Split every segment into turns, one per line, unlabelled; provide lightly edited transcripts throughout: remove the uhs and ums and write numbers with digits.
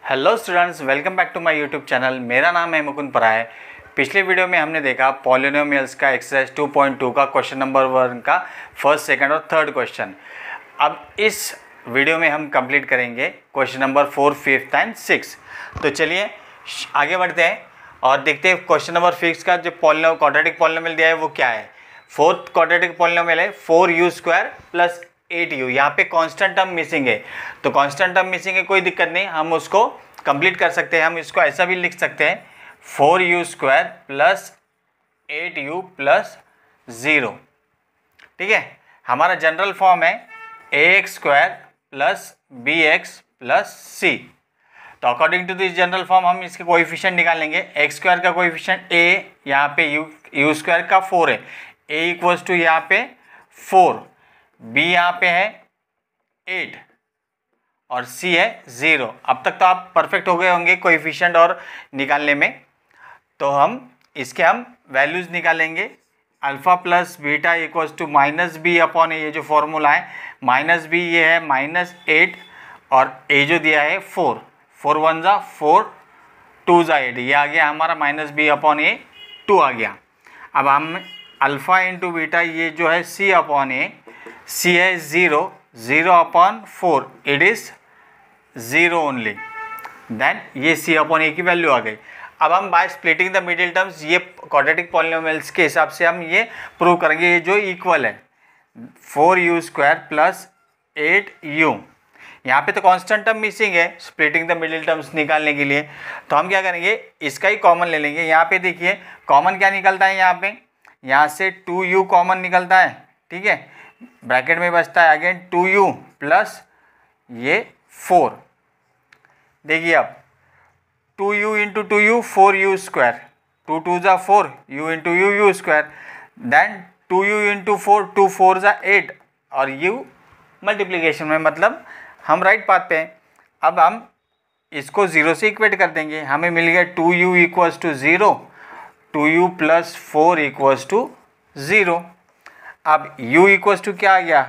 Hello students, welcome back to my YouTube channel. मेरा नाम है मुकुंद पराय। पिछले वीडियो में हमने देखा पॉलिनोमियल्स का एक्सरसाइज 2.2 का क्वेश्चन नंबर 1 का फर्स्ट, सेकंड और थर्ड क्वेश्चन। अब इस वीडियो में हम कंप्लीट करेंगे क्वेश्चन नंबर 4, 5 एंड 6। तो चलिए आगे बढ़ते हैं और देखते हैं क्वेश्चन नंबर 6 का जो क्वाड्रेटिक पॉलिनोमियल दिया है वो क्या है। फोर्थ क्वाड्रेटिक पॉलिनोमियल है 4u² प्लस 8u। यहाँ पे कांस्टेंट टर्म मिसिंग है, तो कांस्टेंट टर्म मिसिंग है, कोई दिक्कत नहीं, हम उसको कंप्लीट कर सकते हैं। हम इसको ऐसा भी लिख सकते हैं 4u² प्लस 8u प्लस 0। ठीक है, हमारा जनरल फॉर्म है ax² plus bx plus c। तो according to this general form हम इसके कोएफिशिएंट निकालेंगे। x² का कोएफिशिएंट a, यहाँ पे u² का 4 है, a इक्वल्स टू यहाँ पे 4, b यहाँ पे है 8 और c है 0। अब तक तो आप परफेक्ट हो गए होंगे कोएफिशिएंट और निकालने में। तो हम वैल्यूज़ निकालेंगे। Alpha plus beta equals to minus B upon A, ये जो फॉर्मूला है माइनस बी ये है -8 और ए जो दिया है 4, 4 1 ज़ा 4, 2 ज़ा 8, ये आ गया हमारा माइनस बी अपॉन ए 2 आ गया। अब हम अल्फ़ा इंटू बीटा ये जो है सी अपॉन ए, सी है 0, 0 upon 4, it is 0 only. Then ये सी अपॉन ए की वैल्यू आ गई। अब हम by splitting the middle terms ये क्वाड्रेटिक पॉलिनोमियल्स के हिसाब से हम ये प्रूव करेंगे, ये जो इक्वल है 4u² प्लस 8u। यहाँ पे तो कांस्टेंट टर्म मिसिंग है स्प्लिटिंग द मिडिल टर्म्स निकालने के लिए, तो हम क्या करेंगे, इसका ही कॉमन ले लेंगे। यहाँ पे देखिए कॉमन क्या निकलता है, यहाँ से 2u कॉमन निकलता है। ठीक है, ब्रैकेट में बचता है अगेन 2u प्लस ये 4। देखिए अब 2u इंटू 2u 4u², 2 2 ज़ा 4, u into u² then 2u into 4, 2 4 ज़ा 8 और u मल्टीप्लिकेशन में, मतलब हम राइट पाथ पे हैं। अब हम इसको 0 से इक्वेट कर देंगे, हमें मिल गया 2u equals to 0, 2u plus 4 equals to 0। अब u इक्वल्स टू क्या आ गया,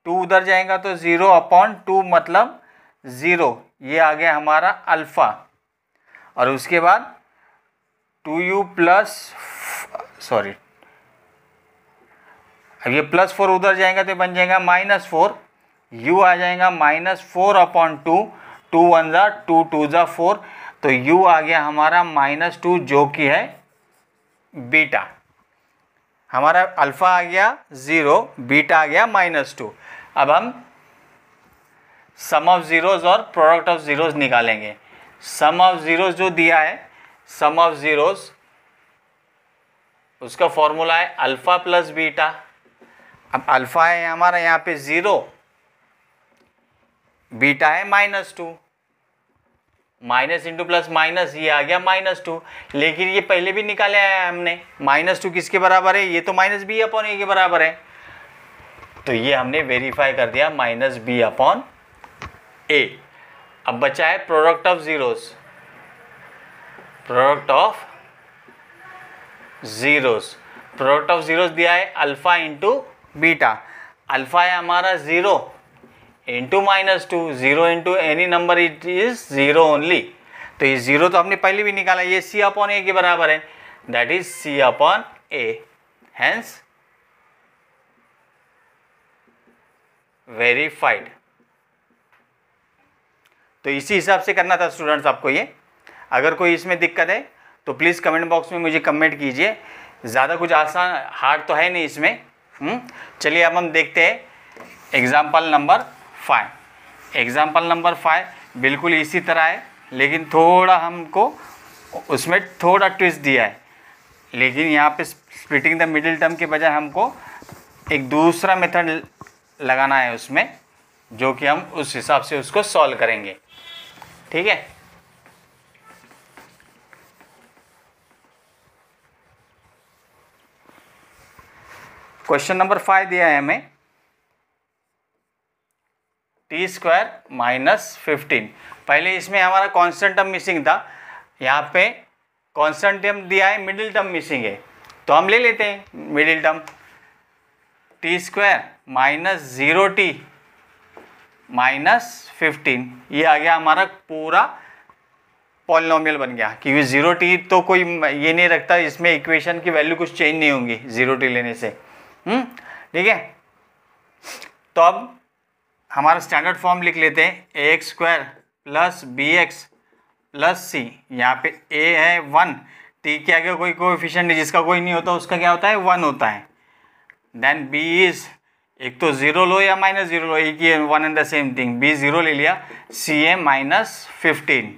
2 उधर जाएगा तो 0 अपॉन 2 मतलब 0, ये आ गया हमारा अल्फ़ा। और उसके बाद 2u प्लस सॉरी, अब ये प्लस 4 उधर जाएगा तो बन जाएगा -4, u आ जाएगा -4 अपॉन 2, 2 1 ज़ा 2, 2 ज़ा 4, तो u आ गया हमारा -2 जो कि है बीटा। हमारा अल्फ़ा आ गया 0, बीटा आ गया -2। अब हम सम ऑफ ज़ीरोज़ और प्रोडक्ट ऑफ ज़ीरोज़ निकालेंगे। सम ऑफ ज़ीरोज़ जो दिया है, सम ऑफ ज़ीरोज़ उसका फॉर्मूला है अल्फ़ा प्लस बीटा। अब अल्फ़ा है हमारा यहाँ पे 0, बीटा है -2, माइनस इंटू प्लस माइनस, ये आ गया -2। लेकिन ये पहले भी निकाले आया हमने, -2 किसके बराबर है, ये तो -b अपॉन ए के बराबर है, तो ये हमने वेरीफाई कर दिया -b अपॉन ए। अब बचा है product of zeros, product of zeros दिया है अल्फ़ा इंटू बीटा। अल्फ़ा है हमारा 0 into -2, 0 into any number it is 0 only, तो ये 0 तो हमने पहले भी निकाला, ये सी अपॉन ए के बराबर है, that is c upon a, hence verified. तो इसी हिसाब से करना था स्टूडेंट्स आपको ये। अगर कोई इसमें दिक्कत है तो प्लीज़ कमेंट बॉक्स में मुझे कमेंट कीजिए, ज़्यादा कुछ आसान हार्ड तो है नहीं इसमें। चलिए अब हम देखते हैं एग्जाम्पल नंबर 5। एग्जाम्पल नंबर 5 बिल्कुल इसी तरह है, लेकिन थोड़ा हमको उसमें थोड़ा ट्विस्ट दिया है। लेकिन यहाँ पे स्प्लिटिंग द मिडिल टर्म के बजाय हमको एक दूसरा मेथड लगाना है उसमें, जो कि हम उस हिसाब से उसको सॉल्व करेंगे। ठीक है, क्वेश्चन नंबर 5 दिया है हमें t² -15। पहले इसमें हमारा कांस्टेंट टर्म मिसिंग था, यहाँ पे कांस्टेंट टर्म दिया है, मिडिल टर्म मिसिंग है, तो हम ले लेते हैं मिडिल टर्म। t² -0t -15। ये आ गया हमारा पूरा पॉलिनोमियल बन गया, क्योंकि 0t तो कोई ये नहीं रखता, इसमें इक्वेशन की वैल्यू कुछ चेंज नहीं होंगी 0t लेने से। ठीक है, तो अब हमारा स्टैंडर्ड फॉर्म लिख लेते हैं, ax square plus bx plus C. यहाँ पे a है 1, t के आगे कोई कोएफिशिएंट नहीं, जिसका कोई नहीं होता उसका क्या होता है 1 होता है। देन b इज, एक तो 0 लो या -0 लो, एक ही 1 and the same thing, b 0 ले लिया, c है -15।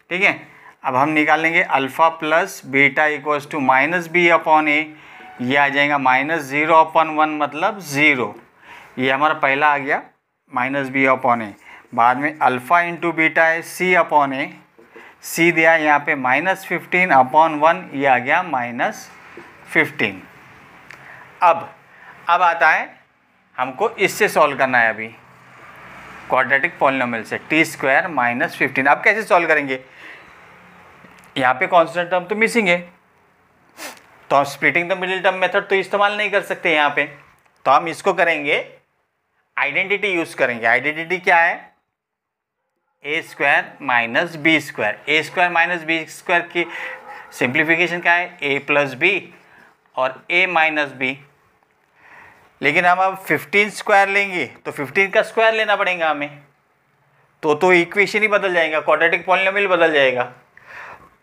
ठीक है, अब हम निकाल लेंगे alpha plus beta equals to -b upon a, ये आ जाएगा -0/1 मतलब 0। ये हमारा पहला आ गया -b अपॉन a। बाद में अल्फ़ा इंटू बीटा है c अपॉन a, c दिया यहाँ पे -15/1, ये आ गया -15। अब आता है हमको इससे सॉल्व करना है अभी, क्वाड्रेटिक पॉलिनोमियल से, t स्क्वायर -15। अब कैसे सॉल्व करेंगे, यहाँ पे कांस्टेंट टर्म तो मिसिंग है, तो हम splitting the middle term method तो इस्तेमाल नहीं कर सकते यहाँ पे, तो हम इसको करेंगे, आइडेंटिटी यूज करेंगे। आइडेंटिटी क्या है, a square minus b square. a square minus b square की सिंप्लीफिकेशन क्या है, a प्लस बी और a माइनस बी। लेकिन हम अब 15 स्क्वायर लेंगे तो 15 का स्क्वायर लेना पड़ेगा हमें, तो इक्वेशन ही बदल जाएगा, क्वाड्रेटिक पॉलिनोमियल बदल जाएगा।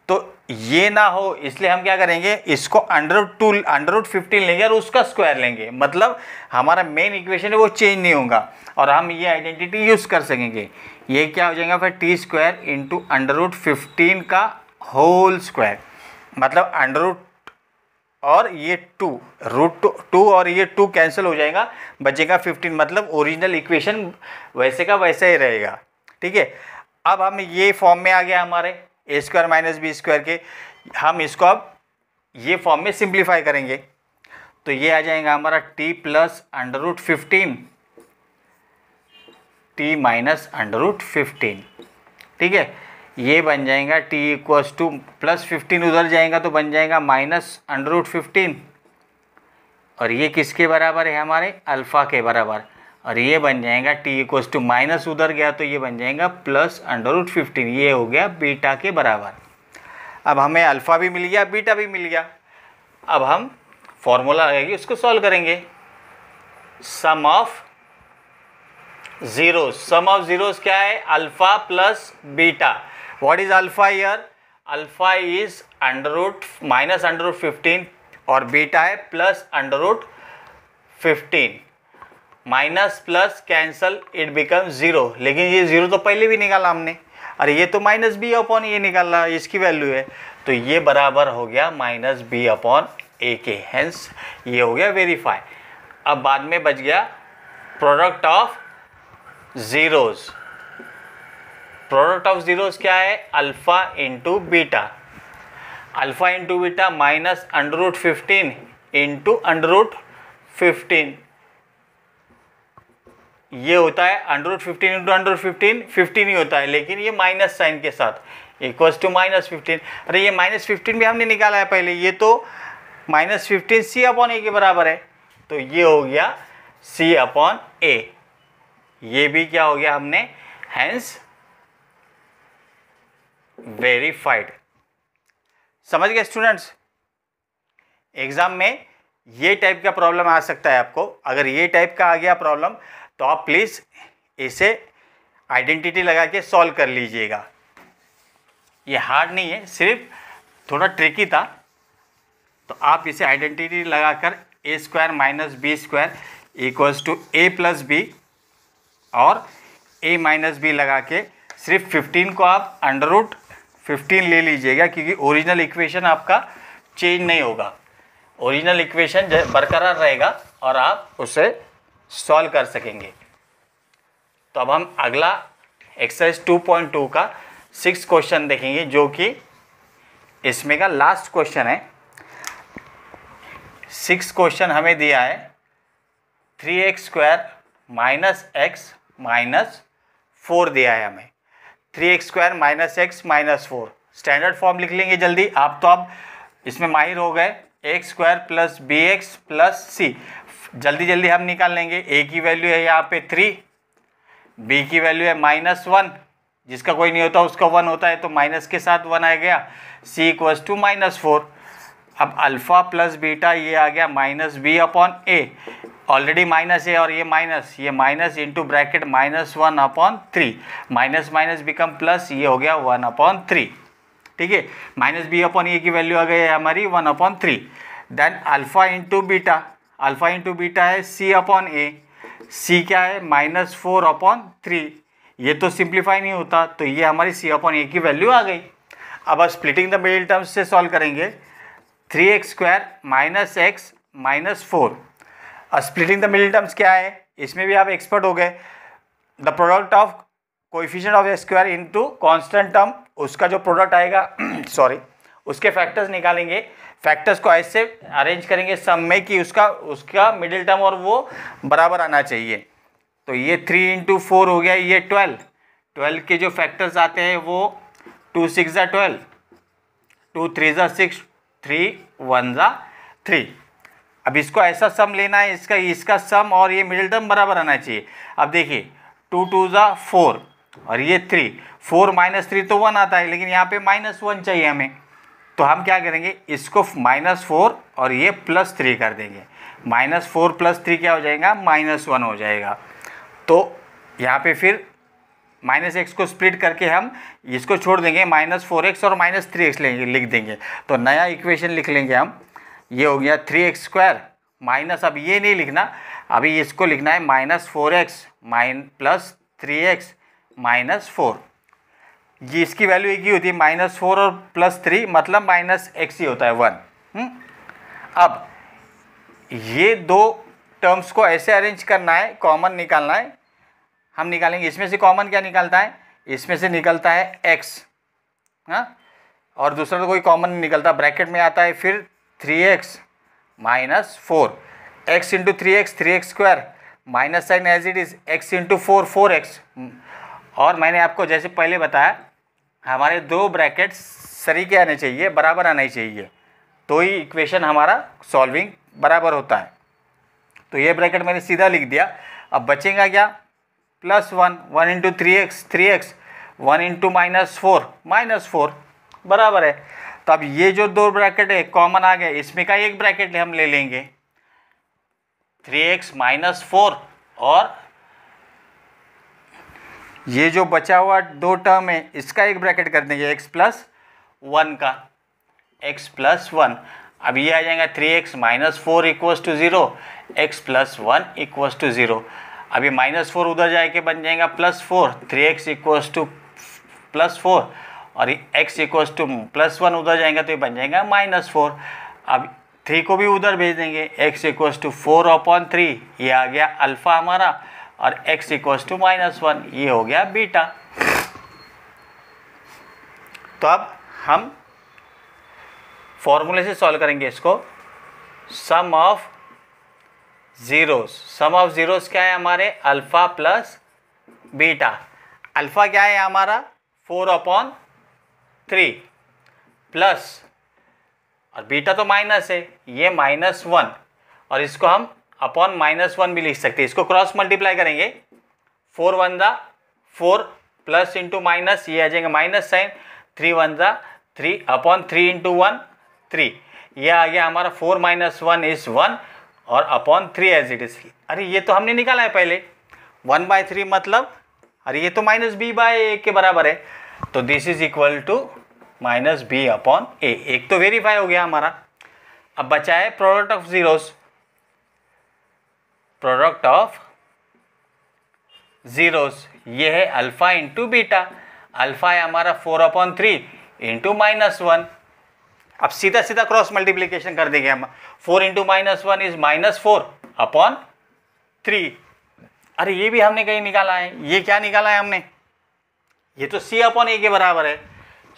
तो ये ना हो इसलिए हम क्या करेंगे, इसको अंडर रूट 15 लेंगे और उसका स्क्वायर लेंगे, मतलब हमारा मेन इक्वेशन है वो चेंज नहीं होगा और हम ये आइडेंटिटी यूज़ कर सकेंगे। ये क्या हो जाएगा फिर, टी स्क्वायर इंटू √15 का होल स्क्वायर, मतलब अंडर रूट और ये √2 और ये 2 कैंसिल हो जाएगा, बचेगा 15, मतलब ओरिजिनल इक्वेशन वैसे का वैसा ही रहेगा। ठीक है, अब हम ये फॉर्म में आ गया हमारे a square minus b square के, हम इसको अब ये फॉर्म में सिंप्लीफाई करेंगे, तो ये आ जाएगा हमारा t प्लस √15 t माइनस √15। ठीक है, ये बन जाएगा t इक्वल्स टू +15 उधर जाएगा तो बन जाएगा -√15, और ये किसके बराबर है, हमारे अल्फ़ा के बराबर, और ये बन जाएगा t इक्वल्स टू माइनस उधर गया तो ये बन जाएगा +√15, ये हो गया बीटा के बराबर। अब हमें अल्फ़ा भी मिल गया, बीटा भी मिल गया। अब हम फॉर्मूला आएगी उसको सॉल्व करेंगे, सम ऑफ ज़ीरोस क्या है, alpha plus beta. What is alpha here, alpha is -√15 और बीटा है +√15, minus plus cancel it become 0, लेकिन ये 0 तो पहले भी निकाला हमने, अरे ये तो -b अपॉन ये निकाला, इसकी वैल्यू है, तो ये बराबर हो गया -b अपॉन a के, हेंस ये हो गया वेरीफाई। अब बाद में बच गया product of zeros. Product of zeros क्या है, alpha into beta, alpha into beta -√15 into √15, ये होता है √15 इंटू √15 15 ही होता है, लेकिन ये माइनस साइन के साथ इक्वल्स टू -15। अरे ये -15 भी हमने निकाला है पहले, ये तो -15 c अपॉन a के बराबर है, तो ये हो गया c अपॉन a, ये भी क्या हो गया हमने, हेंस वेरीफाइड। समझ गए स्टूडेंट्स, एग्जाम में ये टाइप का प्रॉब्लम आ सकता है आपको, अगर ये टाइप का आ गया प्रॉब्लम तो आप प्लीज़ इसे आइडेंटिटी लगा के सॉल्व कर लीजिएगा। ये हार्ड नहीं है, सिर्फ थोड़ा ट्रिकी था, तो आप इसे आइडेंटिटी लगाकर a square minus b square equals to a plus b और a माइनस बी लगा के सिर्फ 15 को आप √15 ले लीजिएगा, क्योंकि ओरिजिनल इक्वेशन आपका चेंज नहीं होगा, ओरिजिनल इक्वेशन बरकरार रहेगा और आप उसे सॉल्व कर सकेंगे। तो अब हम अगला एक्सरसाइज 2.2 का 6 क्वेश्चन देखेंगे, जो कि इसमें का लास्ट क्वेश्चन है। 6 क्वेश्चन हमें दिया है 3x square minus x minus 4 दिया है हमें, 3x square minus x minus 4। Standard form लिख लेंगे जल्दी, आप तो अब इसमें माहिर हो गए, X square plus B X plus C, जल्दी जल्दी हम निकाल लेंगे। a की वैल्यू है यहाँ पे 3, बी की वैल्यू है -1, जिसका कोई नहीं होता उसका 1 होता है, तो माइनस के साथ 1 आ गया। सी इक्वल्स टू -4। अब अल्फ़ा प्लस बीटा ये आ गया -b/a, ऑलरेडी माइनस है और ये minus into bracket -1/3, minus minus become plus, ये हो गया 1/3। ठीक है, -b/a की वैल्यू आ गई है हमारी 1/3। देन अल्फ़ा इंटू बीटा है c/a, c क्या है -4/3, ये तो सिंप्लीफाई नहीं होता, तो ये हमारी c/a की वैल्यू आ गई। अब स्प्लिटिंग द मिडिल टर्म्स से सॉल्व करेंगे। 3x² - x -4। Splitting the middle terms क्या है, इसमें भी आप एक्सपर्ट हो गए। The product of coefficient of square into constant term, उसका जो प्रोडक्ट आएगा सॉरी उसके फैक्टर्स निकालेंगे, फैक्टर्स को ऐसे अरेंज करेंगे सम में कि उसका मिडिल टर्म और वो बराबर आना चाहिए। तो ये 3 × 4 हो गया, ये 12 के जो फैक्टर्स आते हैं वो 2 × 6 = 12, 2 × 3 = 6, 3 × 1 = 3। अब इसको ऐसा सम लेना है, इसका सम और ये मिडिल टर्म बराबर आना चाहिए। अब देखिए 2 × 2 = 4 और ये 3, 4 - 3 तो 1 आता है, लेकिन यहाँ पे -1 चाहिए हमें, तो हम क्या करेंगे, इसको -4 और ये +3 कर देंगे। -4 + 3 क्या हो जाएगा, -1 हो जाएगा। तो यहाँ पे फिर -x को स्प्लिट करके हम इसको छोड़ देंगे, -4x और -3x लिख देंगे, तो नया इक्वेशन लिख लेंगे हम। ये हो गया 3x² माइनस, अब ये नहीं लिखना, अभी इसको लिखना है -4x + 3x - 4। ये इसकी वैल्यू एक ही होती है, -4 और +3 मतलब -x ही होता है 1। अब ये दो टर्म्स को ऐसे अरेंज करना है, कॉमन निकालना है। हम निकालेंगे, इसमें से कॉमन क्या निकलता है, इसमें से निकलता है x, हाँ, और दूसरा तो कोई कॉमन नहीं निकलता, ब्रैकेट में आता है फिर 3x - 4, x × 3x 3x², minus sign as it is, x × 4 4x। और मैंने आपको जैसे पहले बताया, हमारे दो ब्रैकेट सरीके आने चाहिए, बराबर आने चाहिए, तो ही इक्वेशन हमारा सॉल्विंग बराबर होता है। तो ये ब्रैकेट मैंने सीधा लिख दिया। अब बचेगा क्या, +1, 1 × 3x 3x, 1 × -4 बराबर है। तो अब ये जो दो ब्रैकेट है कॉमन आ गए, इसमें का एक ब्रैकेट हम ले लेंगे 3x - 4, और ये जो बचा हुआ दो टर्म है इसका एक ब्रैकेट कर देंगे x + 1 का, x + 1। अब ये आ जाएगा 3x - 4 = 0, x + 1 = 0। अभी -4 उधर जाके बन जाएगा +4, 3x = +4 और x = +1 उधर जाएगा तो ये बन जाएगा -4। अब 3 को भी उधर भेज देंगे, x = 4/3, ये आ गया अल्फ़ा हमारा, और x = -1, ये हो गया बीटा। तो अब हम फॉर्मूले से सॉल्व करेंगे इसको। सम ऑफ ज़ीरोस क्या है हमारे, अल्फ़ा प्लस बीटा। अल्फ़ा क्या है हमारा 4/3 प्लस, और बीटा तो माइनस है, ये -1, और इसको हम अपॉन -1 भी लिख सकते हैं। इसको क्रॉस मल्टीप्लाई करेंगे, 4 × 1 = 4 प्लस इंटू माइनस, ये आ जाएगा माइनस साइन, 3 × 1 = 3/3 × 1 3, ये आ गया हमारा 4 - 1 = 1 और /3 एज इट इज। अरे ये तो हमने निकाला है पहले, 1/3 मतलब, अरे ये तो -b/a के बराबर है, तो this is equal to -b/a। एक तो वेरीफाई हो गया हमारा। अब बचा है product of zeros. Product of zeros ये है अल्फ़ा इंटू बीटा। अल्फ़ा है हमारा 4/3 इंटू -1। अब सीधा सीधा क्रॉस मल्टीप्लिकेशन कर देंगे हम, 4 × -1 इज -4/3। अरे ये भी हमने कहीं निकाला है, ये क्या निकाला है हमने, ये तो c/a के बराबर है,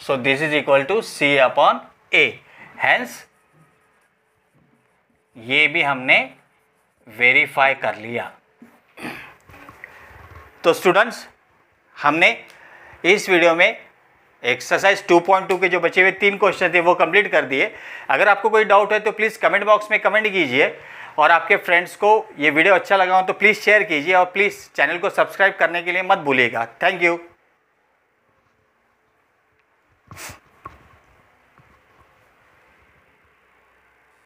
so this is equal to c/a। Hence ये भी हमने वेरीफाई कर लिया। तो स्टूडेंट्स, हमने इस वीडियो में एक्सरसाइज 2.2 के जो बचे हुए 3 क्वेश्चन थे वो कंप्लीट कर दिए। अगर आपको कोई डाउट है तो प्लीज़ कमेंट बॉक्स में कमेंट कीजिए, और आपके फ्रेंड्स को ये वीडियो अच्छा लगा हो तो प्लीज़ शेयर कीजिए और प्लीज़ चैनल को सब्सक्राइब करने के लिए मत भूलिएगा। Thank you.